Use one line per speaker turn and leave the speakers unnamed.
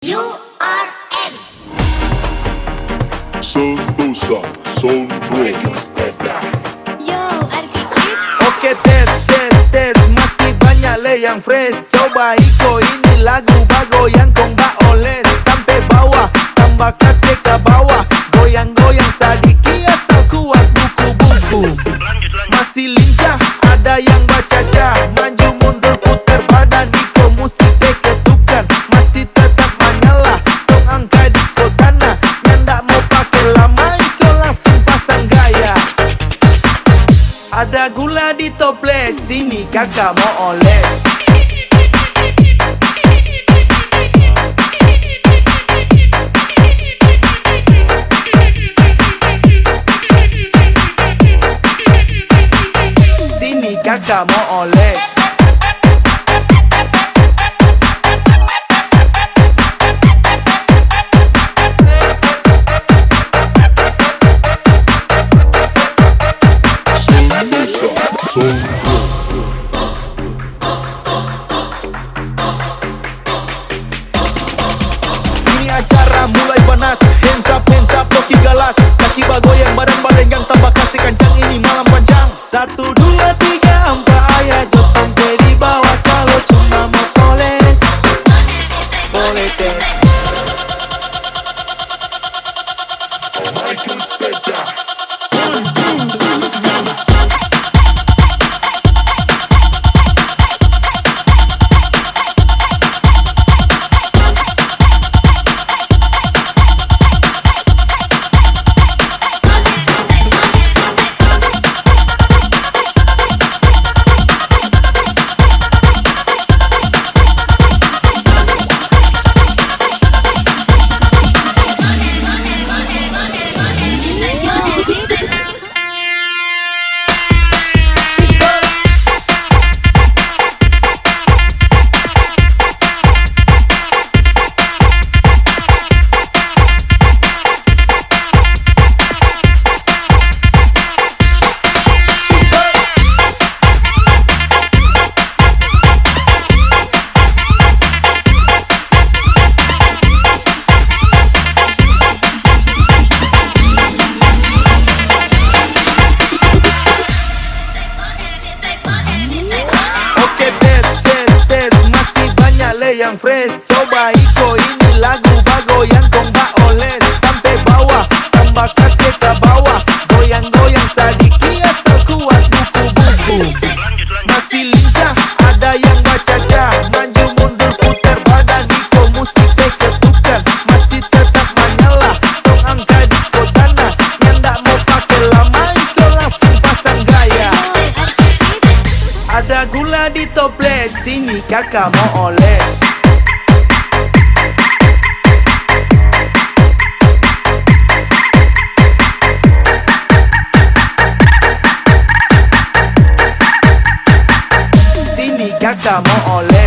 URM
Sentosa Soundrock.
Yo, RK Clips.
Oke tes masih banyak le yang fresh. Coba iko ini lagu bago yang kong gak oles. Sampai bawah, tambah kasih ke bawah. Goyang-goyang sadiki asal kuat buku-buku. Masih lincah, ada yang baca-baca. Maju mundur putar badan, iko musik ketukan. Masih tetap menyala, tong angka disco tanah. Yang ndak mau pakai lama, iko langsung pasang gaya. Ada gula di toples, sini kakak mau oles. Sini kakak mau oles.
Sentosa Soundrock.
Ini acara mulai panas. Hands up, toki galas. Kaki bagoyang, badan balenggang. Tambah kasih kancang, ini malam panjang. 1, 2, 3, 4, ayo jos sampai di bawah. Kalau cuma mau poles, boleh tes.
Michael Stedda.
Oke tes masih banyak le yang fresh. Coba iko ini lagu bago yang kong gak oles. Sampai bawah, tambah kasih ke bawah. Goyang-goyang sadiki asal kuat buku-buku. Masih lincah, ada yang baca-baca. Maju mundur putar badan, iko musik ketukan. Masih tetap menyala, tong angka disco tanah. Yang ndak mau pakai lama, iko langsung pasang gaya. Ada gula di toples, sini kakak mau oles. Sini kakak mau oles.